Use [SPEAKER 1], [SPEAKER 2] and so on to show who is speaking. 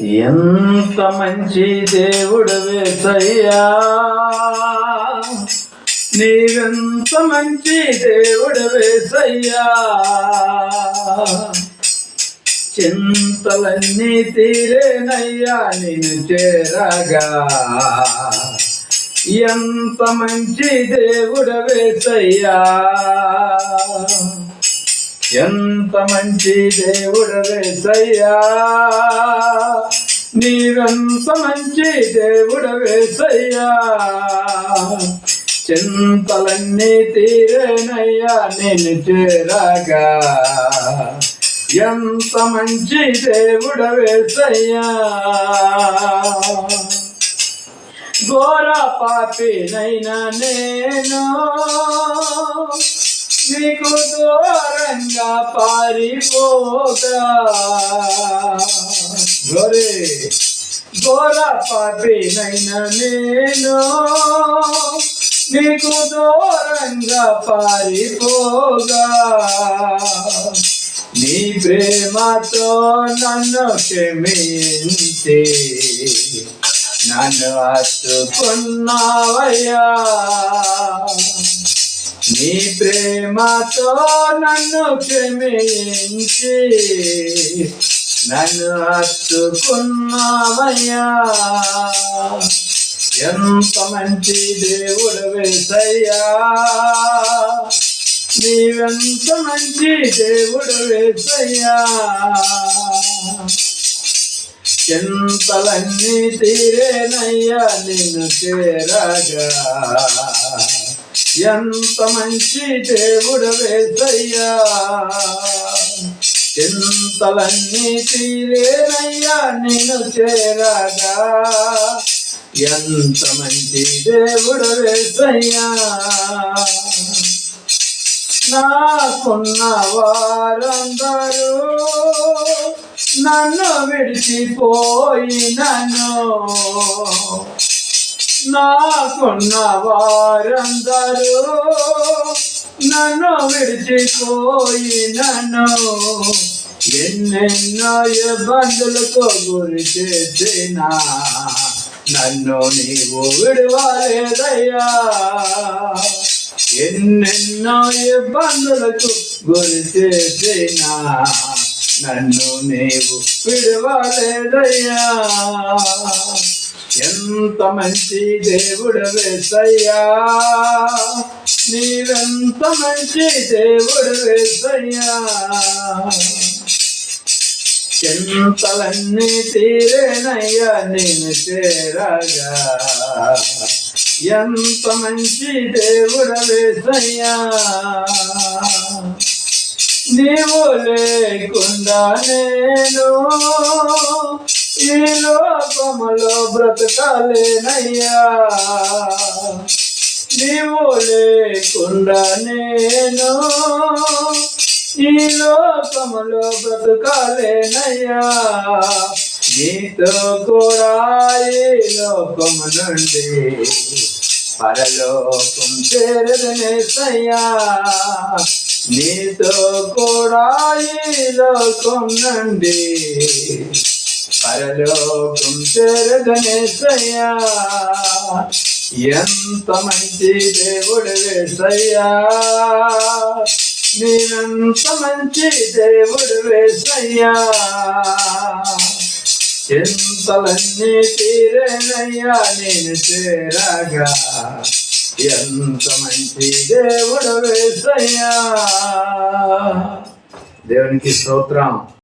[SPEAKER 1] ఎంత మంచి దేవుడు యేసయ్యా, నీవెంత మంచి దేవుడు యేసయ్యా, చింతలన్నీ తీరేనయ్యా నిన్ను చేరగా. ఎంత మంచి దేవుడు యేసయ్యా, ఎంత మంచి దేవుడు యేసయ్యా, నీవెంత మంచి దేవుడు యేసయ్యా, చింతలన్నీ తీరేనయ్యా నిన్ను చేరగా. ఎంత మంచి దేవుడు యేసయ్యా, ఘోర పాపినైనా నేను నీకు దూరంగా పారిపోగా. ఘోర పాపినైనా నేను నీకు దూరంగా పారిపోగా. నీ ప్రేమతో నన్ను క్షమించి నన్ను హత్తుకున్నావయ్యా. నీ ప్రేమతో నన్ను క్షమించి నన్ను హత్తుకున్నావయ్యా. ఎంత మంచి దేవుడు యేసయ్యా, నీవెంత మంచి దేవుడు యేసయ్యా, చింతలన్నీ తీరేనయ్యా నిన్ను చేరగా. ఎంత మంచి దేవుడు యేసయ్యా, చింతలన్నీ తీరేనయ్యా నిన్ను చేరగా. ఎంత మంచి దేవుడు యేసయ్యా, నాకున్న వారందరూ నన్ను విడిచిపోయినను. నాకున్న వారందరూ నన్ను విడిచిపోయినను. ఎన్నెన్నో ఇబ్బందులకు గురి చేసినా నన్ను నీవు విడవలేదయ్యా. ఎన్నెన్నో ఇబ్బందులకు గురి చేసినా నన్ను నీవు విడవలేదయ్యా. ఎంత మంచి దేవుడు యేసయ్యా, నీవెంత మంచి దేవుడు యేసయ్యా, చింతలన్నీ తీరేనయ్యా నిన్ను చేరగా. ఎంత మంచి దేవుడు యేసయ్యా, నీవు లేకుండా నేను ఈ లోకములో బ్రతకాలేనయ్యా. నీవు లేకుండా నేను ఈ లోకములో బ్రతకాలేనయ్యా. నీతో కూడా ఈ లోకము నుండి పరలోకం చేరదనేసయ్యా. నీతో కూడా ఈ లోకం నుండి పరలోకం చేరదనేసయ్యా. ఎంత మంచి దేవుడు యేసయ్యా, నీవెంత మంచి దేవుడు యేసయ్యా, చింతలన్నీ తీరేనయ్యా నేను చేరగా. ఎంత మంచి దేవుడు యేసయ్యా. దేవునికి స్తోత్రం.